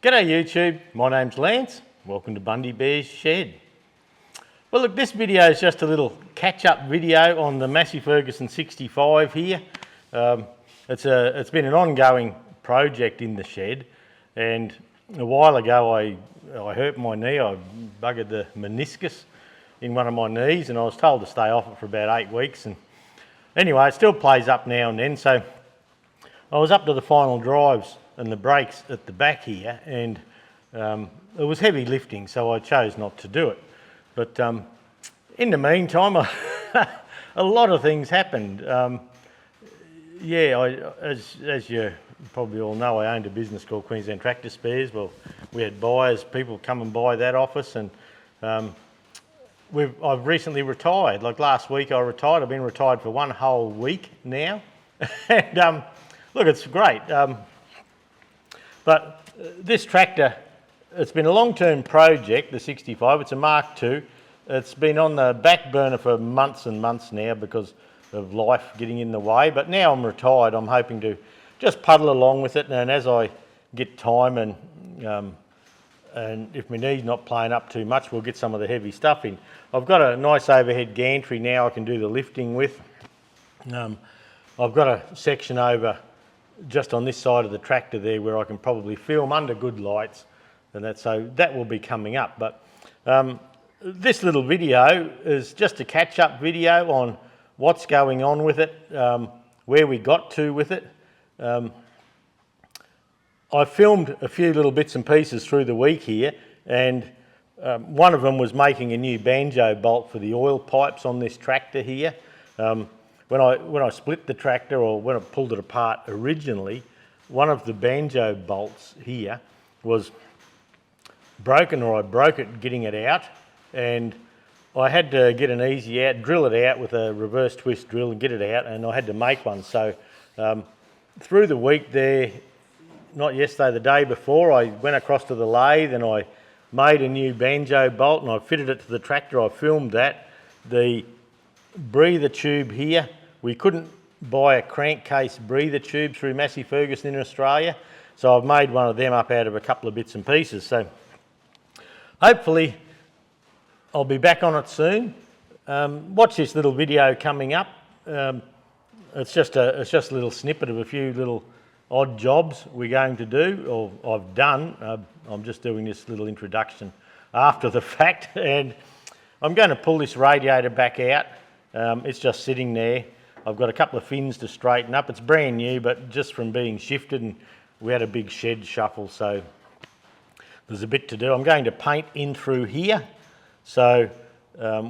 G'day YouTube, my name's Lance. Welcome to Bundy Bear's Shed. Well look, this video is just a little catch-up video on the Massey Ferguson 65 here. It's been an ongoing project in the shed, and a while ago I hurt my knee. I buggered the meniscus in one of my knees and I was told to stay off it for about 8 weeks. And anyway, it still plays up now and then, so I was up to the final drives and the brakes at the back here, and it was heavy lifting, so I chose not to do it. But in the meantime, a lot of things happened. As you probably all know, I owned a business called Queensland Tractor Spares. Well, we had buyers, people come and buy that off us, and I've recently retired. Like last week I retired. I've been retired for one whole week now. And look, it's great. But this tractor, it's been a long-term project, the 65. It's a Mark II. It's been on the back burner for months and months now because of life getting in the way. But now I'm retired, I'm hoping to just puddle along with it, and as I get time and if my knee's not playing up too much, we'll get some of the heavy stuff in. I've got a nice overhead gantry now I can do the lifting with. I've got a section over just on this side of the tractor there where I can probably film under good lights, and so that will be coming up. But this little video is just a catch-up video on what's going on with it, where we got to with it. I filmed a few little bits and pieces through the week here, and one of them was making a new Banjo bolt for the oil pipes on this tractor here. When I split the tractor, or when I pulled it apart originally, one of the Banjo bolts here was broken, or I broke it getting it out, and I had to get an easy out, drill it out with a reverse twist drill and get it out, and I had to make one. So through the week there, not yesterday, the day before, I went across to the lathe and I made a new Banjo bolt and I fitted it to the tractor. I filmed that. The breather tube here, we couldn't buy a crankcase breather tube through Massey Ferguson in Australia, so I've made one of them up out of a couple of bits and pieces. So hopefully I'll be back on it soon. Watch this little video coming up. It's just a little snippet of a few little odd jobs we're going to do, or I've done. I'm just doing this little introduction after the fact, and I'm going to pull this radiator back out. It's just sitting there. I've got a couple of fins to straighten up. It's brand new, but just from being shifted, and we had a big shed shuffle, so there's a bit to do. I'm going to paint in through here. So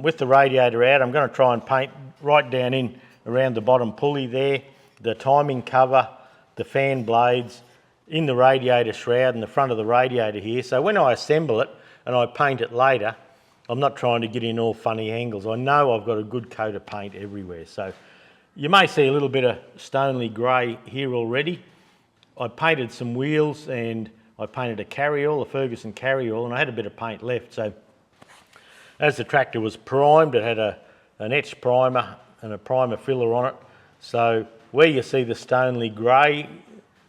with the radiator out, I'm going to try and paint right down in around the bottom pulley there, the timing cover, the fan blades, in the radiator shroud and the front of the radiator here. So when I assemble it and I paint it later, I'm not trying to get in all funny angles. I know I've got a good coat of paint everywhere. So you may see a little bit of Stonely grey here already. I painted some wheels and I painted a carryall, a Ferguson carryall, and I had a bit of paint left. So as the tractor was primed, it had an etch primer and a primer filler on it. So where you see the Stonely grey,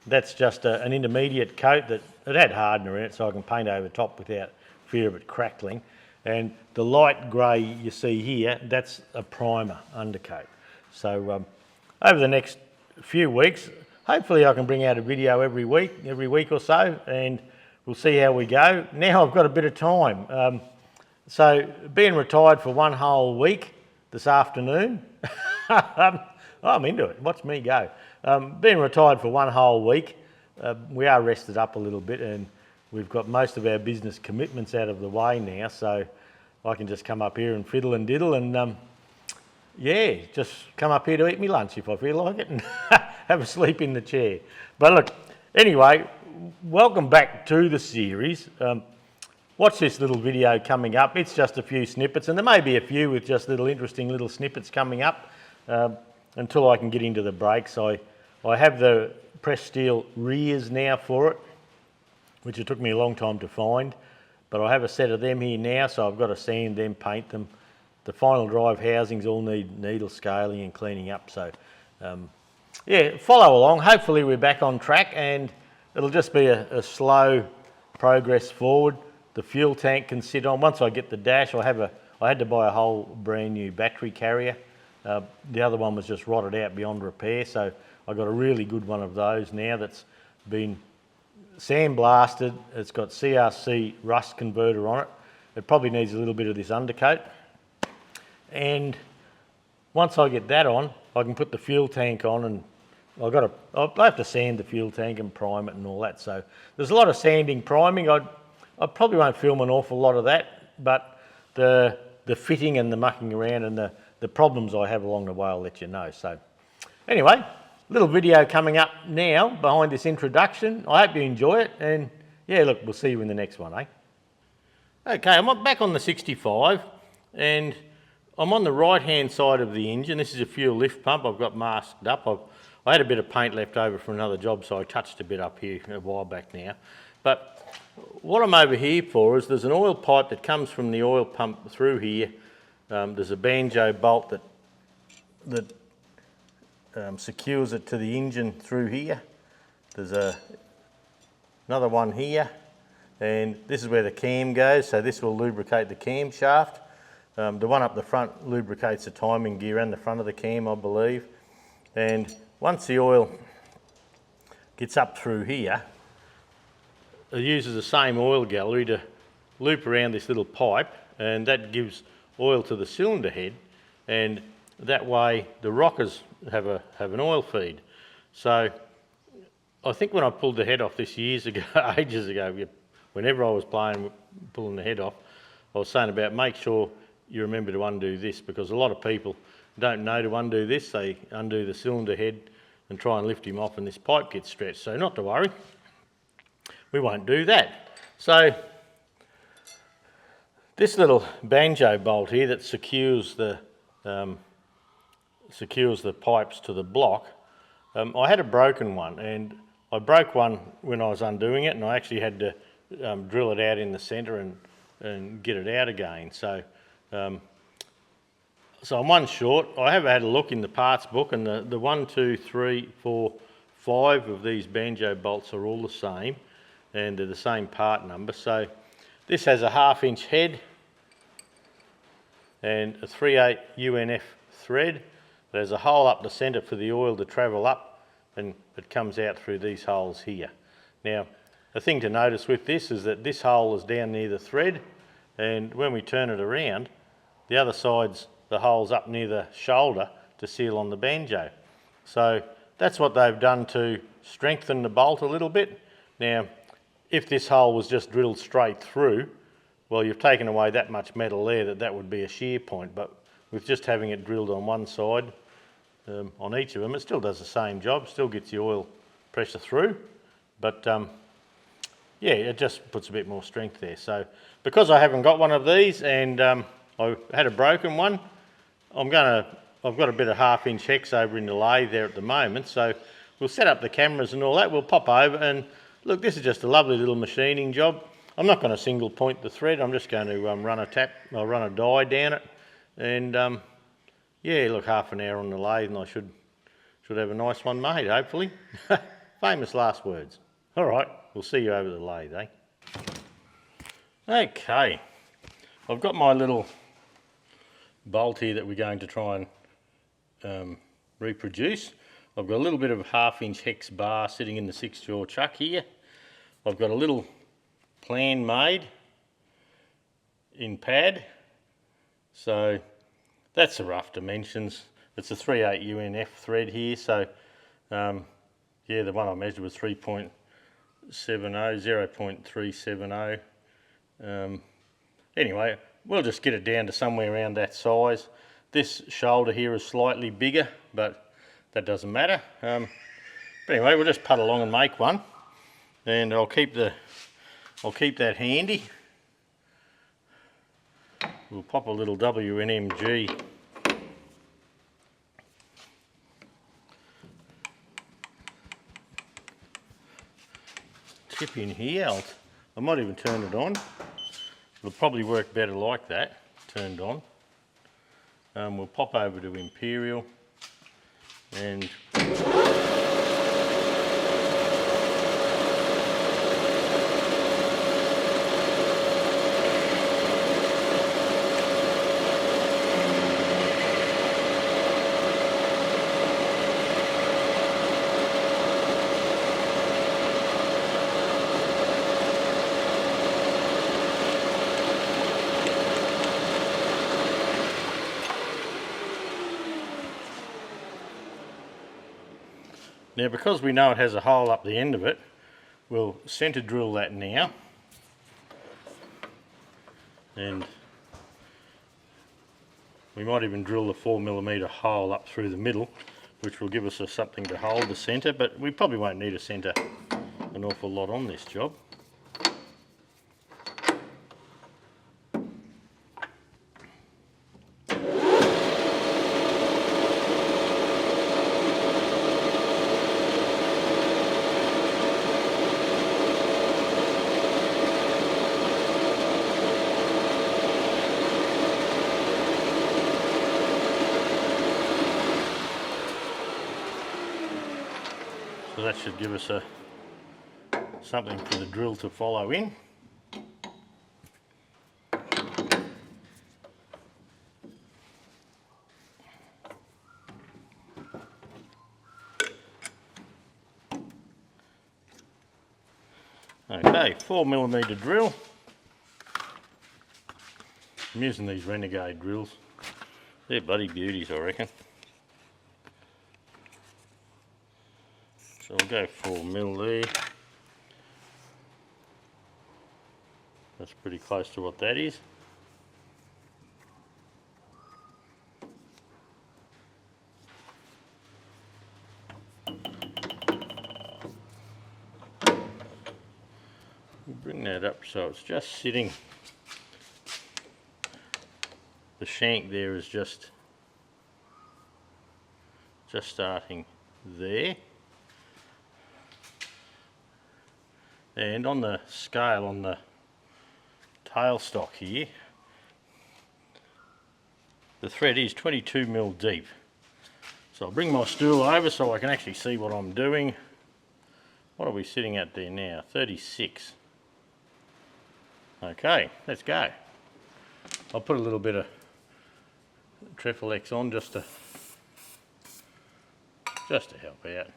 that's just an intermediate coat that it had hardener in it, so I can paint over the top without fear of it crackling. And the light grey you see here, that's a primer undercoat. So over the next few weeks, hopefully I can bring out a video every week or so, and we'll see how we go. Now I've got a bit of time. So being retired for one whole week this afternoon, I'm into it. Watch me go. Being retired for one whole week, we are rested up a little bit, and we've got most of our business commitments out of the way now, so I can just come up here and fiddle and diddle and just come up here to eat me lunch if I feel like it and have a sleep in the chair. But look, anyway, welcome back to the series. Watch this little video coming up. It's just a few snippets, and there may be a few with just interesting little snippets coming up until I can get into the brakes. I have the pressed steel rears now for it, which it took me a long time to find, but I have a set of them here now, so I've got to sand them, paint them. The final drive housings all need needle scaling and cleaning up, so follow along. Hopefully we're back on track, and it'll just be a slow progress forward. The fuel tank can sit on. Once I get the dash, I had to buy a whole brand new battery carrier. The other one was just rotted out beyond repair, so I got a really good one of those now that's been sandblasted. It's got CRC rust converter on it. It probably needs a little bit of this undercoat. And once I get that on, I can put the fuel tank on, and I have to sand the fuel tank and prime it and all that. So there's a lot of sanding, priming. I probably won't film an awful lot of that, but the fitting and the mucking around and the problems I have along the way, I'll let you know. So anyway, little video coming up now behind this introduction. I hope you enjoy it, and yeah, look, we'll see you in the next one, eh? Okay, I'm back on the 65, and I'm on the right hand side of the engine. This is a fuel lift pump I've got masked up. I had a bit of paint left over from another job, so I touched a bit up here a while back now. But what I'm over here for is there's an oil pipe that comes from the oil pump through here. There's a Banjo bolt that secures it to the engine through here. There's another one here, and this is where the cam goes, so this will lubricate the camshaft. The one up the front lubricates the timing gear and the front of the cam, I believe. And once the oil gets up through here, it uses the same oil gallery to loop around this little pipe, and that gives oil to the cylinder head, and that way the rockers have an oil feed. So I think when I pulled the head off this years ago, ages ago, whenever I was pulling the head off, I was saying about make sure you remember to undo this, because a lot of people don't know to undo this. They undo the cylinder head and try and lift him off, and this pipe gets stretched. So not to worry, we won't do that. So this little Banjo bolt here that secures the pipes to the block, I had a broken one, and I broke one when I was undoing it, and I actually had to drill it out in the centre and get it out again. So I'm one short. I have had a look in the parts book, and the 1, 2, 3, 4, 5 of these Banjo bolts are all the same, and they're the same part number. So this has a 1/2 inch head and a 3/8 UNF thread. There's a hole up the centre for the oil to travel up, and it comes out through these holes here. Now, the thing to notice with this is that this hole is down near the thread, and when we turn it around, the other side's the hole's up near the shoulder to seal on the Banjo. So that's what they've done to strengthen the bolt a little bit. Now, if this hole was just drilled straight through, well, you've taken away that much metal there that would be a shear point, but with just having it drilled on one side, on each of them, it still does the same job, still gets the oil pressure through, but yeah, it just puts a bit more strength there. So because I haven't got one of these, and I had a broken one, I've got a bit of 1/2 inch hex over in the lathe there at the moment, so we'll set up the cameras and all that. We'll pop over, and look, this is just a lovely little machining job. I'm not going to single point the thread. I'm just going to run a die down it, and yeah, look, 1/2 an hour on the lathe, and I should have a nice one made, hopefully. Famous last words. All right, we'll see you over the lathe, eh? Okay, I've got my little bolt here that we're going to try and reproduce. I've got a little bit of a 1/2 inch hex bar sitting in the 6-jaw chuck here. I've got a little plan made in pad, so that's the rough dimensions. It's a 3/8 UNF thread here, so yeah, the one I measured was 3.70, 0.370. Anyway, we'll just get it down to somewhere around that size. This shoulder here is slightly bigger, but that doesn't matter. But anyway, we'll just putt along and make one, and I'll keep that handy. We'll pop a little WNMG tip in here. I might even turn it on. It'll probably work better like that, turned on. We'll pop over to Imperial, and Now because we know it has a hole up the end of it, we'll centre drill that now. And we might even drill the 4mm hole up through the middle, which will give us something to hold the centre, but we probably won't need to centre an awful lot on this job. So that should give us something for the drill to follow in. Okay, 4mm drill. I'm using these Renegade drills. They're bloody beauties, I reckon. So we'll go 4mm there. That's pretty close to what that is. We'll bring that up so it's just sitting. The shank there is just starting there. And on the scale on the tailstock here, the thread is 22mm deep. So I'll bring my stool over so I can actually see what I'm doing. What are we sitting at there now? 36. Okay, let's go. I'll put a little bit of Triple X on just to help out.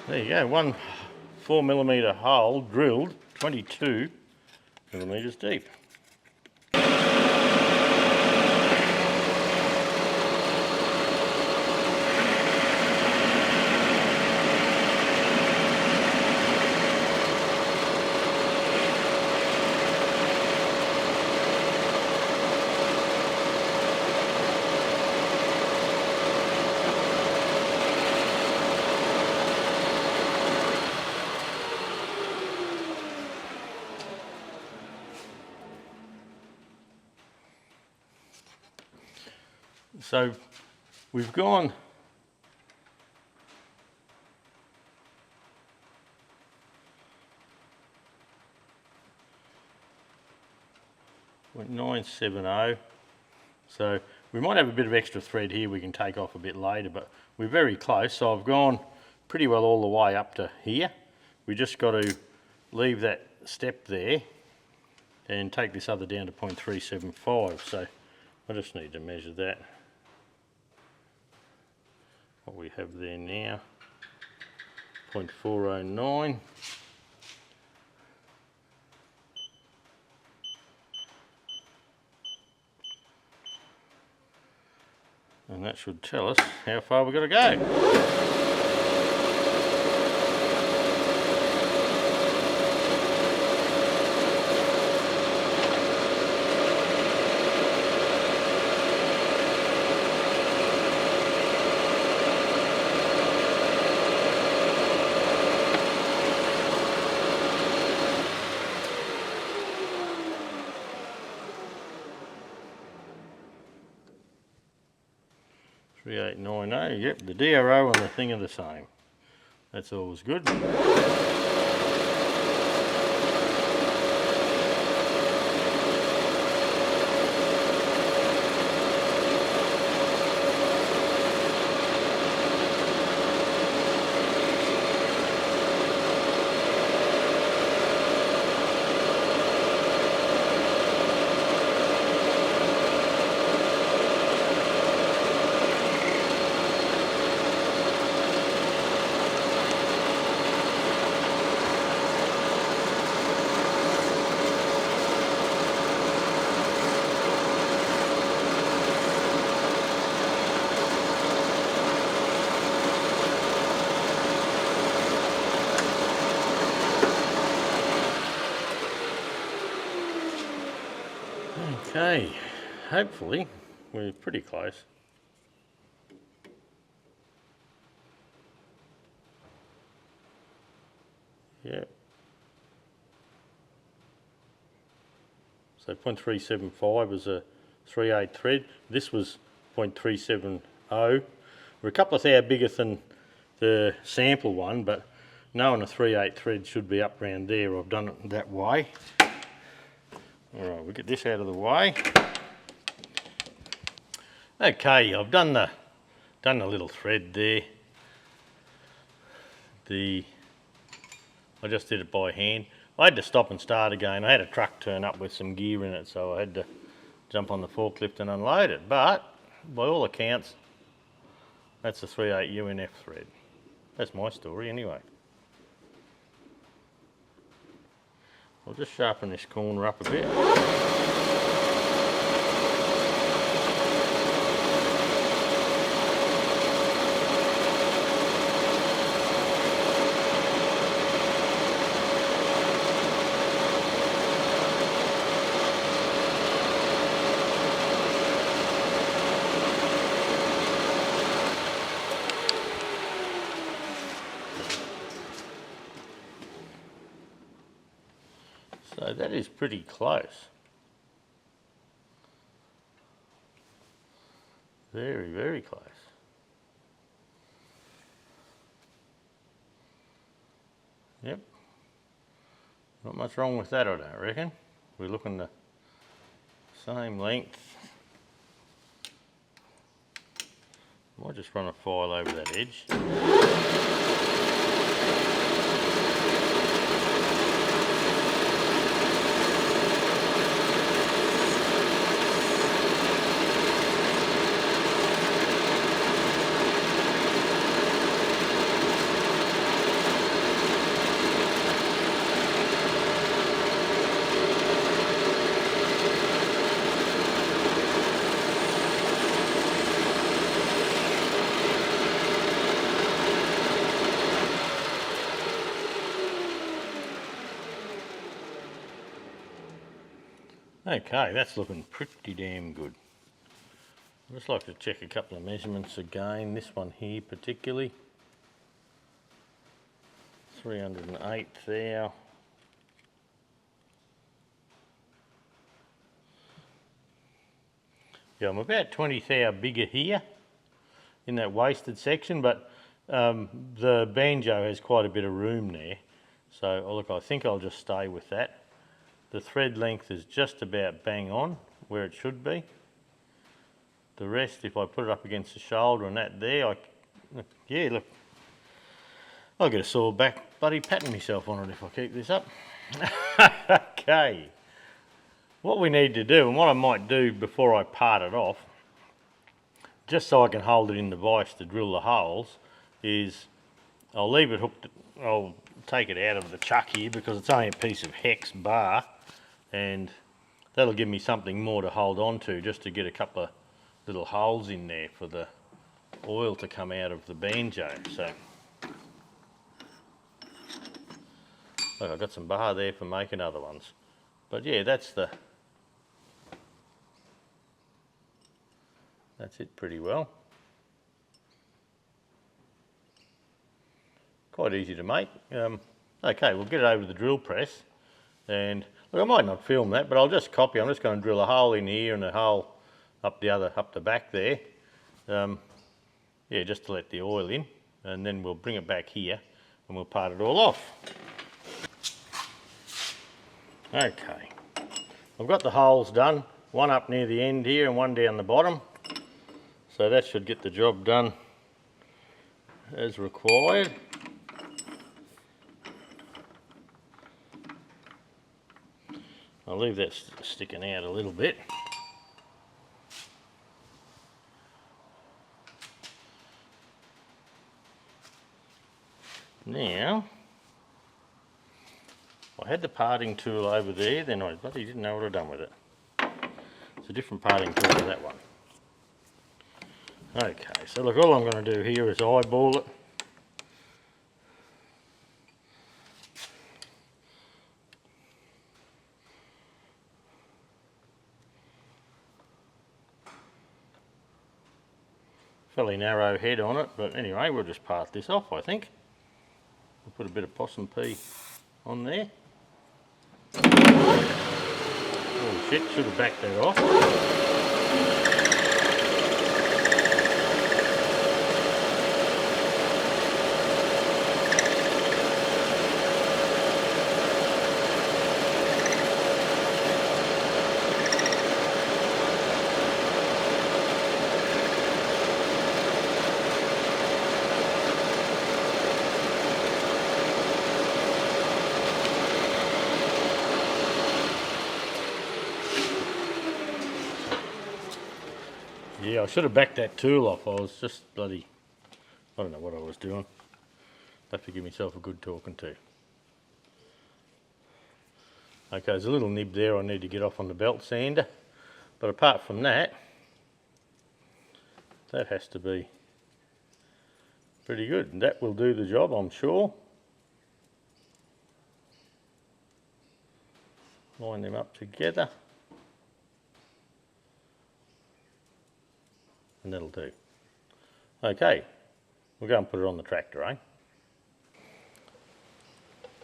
There you go, one 4mm hole drilled 22mm deep. So we've gone .970, so we might have a bit of extra thread here we can take off a bit later, but we're very close. So I've gone pretty well all the way up to here. We just got to leave that step there and take this other down to 0.375. So I just need to measure that. What we have there now, 0.409. And that should tell us how far we've got to go. .3890, yep, the DRO and the thing are the same. That's always good. Okay, hopefully we're pretty close. Yeah. So 0.375 was a 3/8 thread. This was 0.370. We're a couple of thou bigger than the sample one, but knowing a 3/8 thread should be up around there, I've done it that way. Alright, we'll get this out of the way. Okay, I've done the little thread there. I just did it by hand. I had to stop and start again. I had a truck turn up with some gear in it, so I had to jump on the forklift and unload it. But by all accounts, that's a 3/8 UNF thread. That's my story anyway. I'll just sharpen this corner up a bit. So that is pretty close. Very, very close. Yep. Not much wrong with that, I don't reckon. We're looking the same length. Might just run a file over that edge. Okay, that's looking pretty damn good. I'd just like to check a couple of measurements again. This one here particularly. 308 thou. Yeah, I'm about 20 thou bigger here in that wasted section, but the Banjo has quite a bit of room there. So look, I think I'll just stay with that. The thread length is just about bang on where it should be. The rest, if I put it up against the shoulder and that there, yeah, look, I'll get a sore back bloody patting myself on it if I keep this up. Okay, what we need to do, and what I might do before I part it off, just so I can hold it in the vise to drill the holes, is I'll leave it hooked, I'll take it out of the chuck here because it's only a piece of hex bar, and that'll give me something more to hold on to, just to get a couple of little holes in there for the oil to come out of the Banjo. So look, I've got some bar there for making other ones, but yeah, that's it pretty well. Quite easy to make. Okay, we'll get it over to the drill press, and look, I might not film that, but I'll just copy. I'm just going to drill a hole in here and a hole up the back there. Yeah, just to let the oil in, and then we'll bring it back here and we'll part it all off. Okay, I've got the holes done, one up near the end here and one down the bottom, so that should get the job done as required. I'll leave that sticking out a little bit. Now, I had the parting tool over there, then I bloody didn't know what I'd done with it. It's a different parting tool to that one. Okay, so look, all I'm going to do here is eyeball it. Fairly narrow head on it, but anyway, we'll just part this off, I think. We'll put a bit of possum pea on there. Oh shit, should have backed that off. Yeah, I should have backed that tool off. I was just bloody, I don't know what I was doing. I have to give myself a good talking to. Okay, there's a little nib there I need to get off on the belt sander. But apart from that, that has to be pretty good. And that will do the job, I'm sure. Line them up together. And that'll do. Okay, we'll go and put it on the tractor, eh?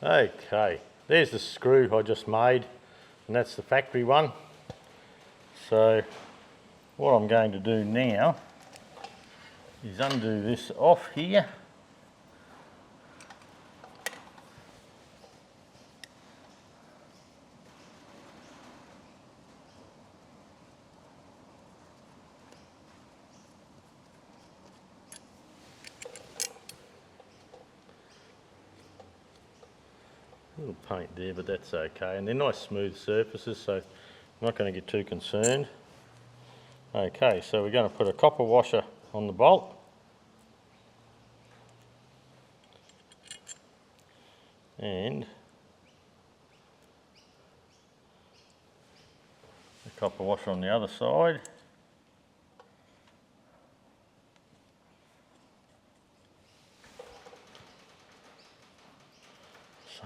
Okay, there's the screw I just made, and that's the factory one. So what I'm going to do now is undo this off here. A little paint there, but that's okay. And they're nice smooth surfaces, so I'm not going to get too concerned. Okay, so we're going to put a copper washer on the bolt. And a copper washer on the other side.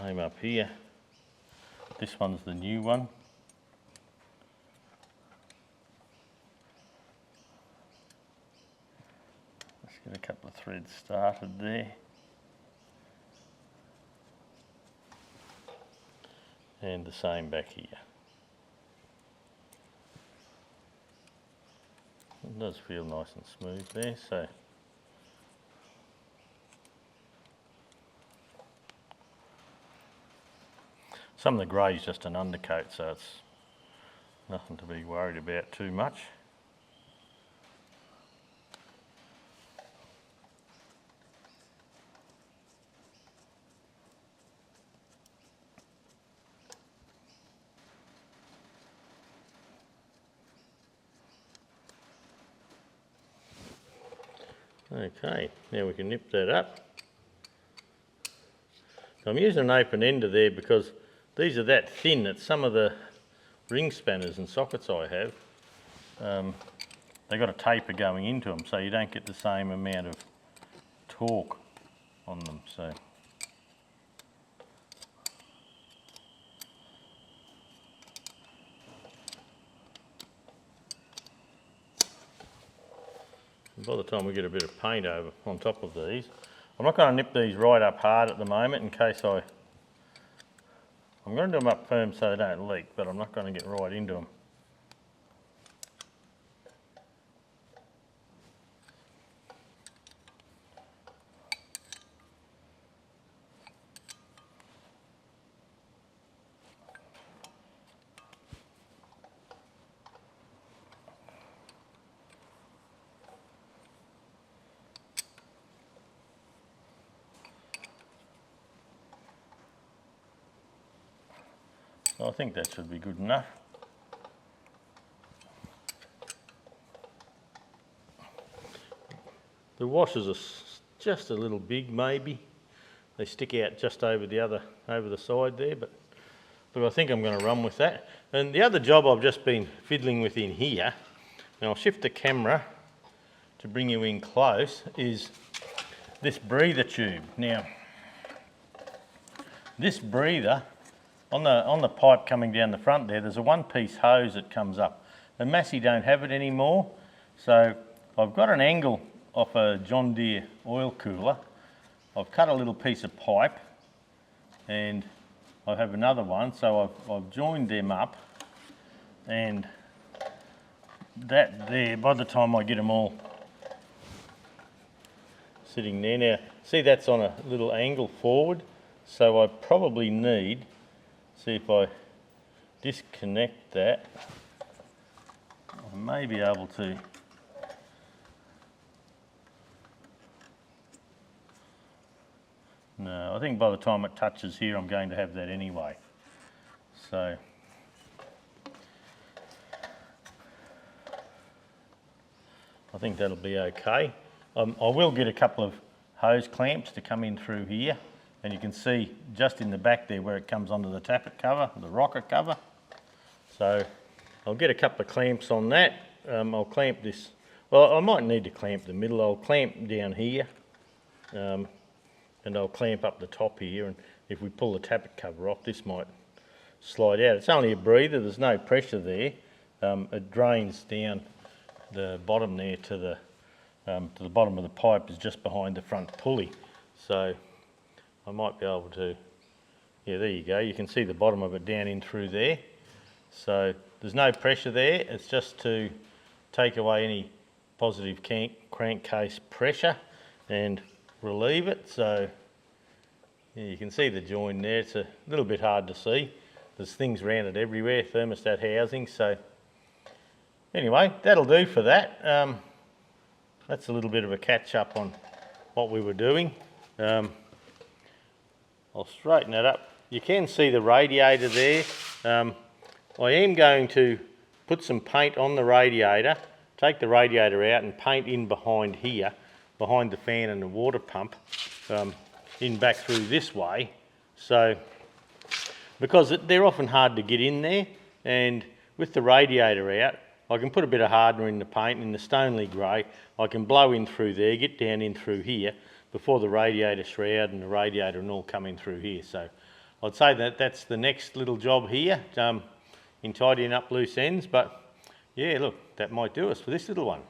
Same up here. This one's the new one. Let's get a couple of threads started there. And the same back here. It does feel nice and smooth there, so some of the grey is just an undercoat, so it's nothing to be worried about too much. Okay, now we can nip that up. I'm using an open ender there because these are that thin that some of the ring spanners and sockets I have, they've got a taper going into them, so you don't get the same amount of torque on them. So by the time we get a bit of paint over on top of these, I'm not going to nip these right up hard at the moment in case I'm going to do them up firm so they don't leak, but I'm not going to get right into them. So I think that should be good enough. The washers are just a little big maybe. They stick out just over the side there, but look, I think I'm going to run with that. And the other job I've just been fiddling with in here, and I'll shift the camera to bring you in close, is this breather tube. Now, this breather, on the pipe coming down the front there's a one-piece hose that comes up. And Massey don't have it anymore, so I've got an angle off a John Deere oil cooler. I've cut a little piece of pipe and I have another one, so I've joined them up, and that there, by the time I get them all sitting there, now see that's on a little angle forward, so I probably need, see if I disconnect that, I may be able to. No, I think by the time it touches here I'm going to have that anyway. So I think that'll be okay. I will get a couple of hose clamps to come in through here, and you can see just in the back there where it comes onto the tappet cover, the rocker cover. So I'll get a couple of clamps on that. I'll clamp this, well I might need to clamp the middle. I'll clamp down here. And I'll clamp up the top here, and if we pull the tappet cover off, this might slide out. It's only a breather, there's no pressure there. It drains down the bottom there to the bottom of the pipe, is just behind the front pulley. So I might be able to, yeah, there you go. You can see the bottom of it down in through there. So there's no pressure there. It's just to take away any positive crankcase pressure and relieve it. So yeah, you can see the join there. It's a little bit hard to see. There's things around it everywhere, thermostat housing. So anyway, that'll do for that. That's a little bit of a catch up on what we were doing. I'll straighten that up. You can see the radiator there. I am going to put some paint on the radiator, take the radiator out and paint in behind here, behind the fan and the water pump, in back through this way. So, because they're often hard to get in there, and with the radiator out, I can put a bit of hardener in the paint in the Stoneleigh grey. I can blow in through there, get down in through here, before the radiator shroud and the radiator and all come in through here. So I'd say that that's the next little job here, in tidying up loose ends. But yeah, look, that might do us for this little one.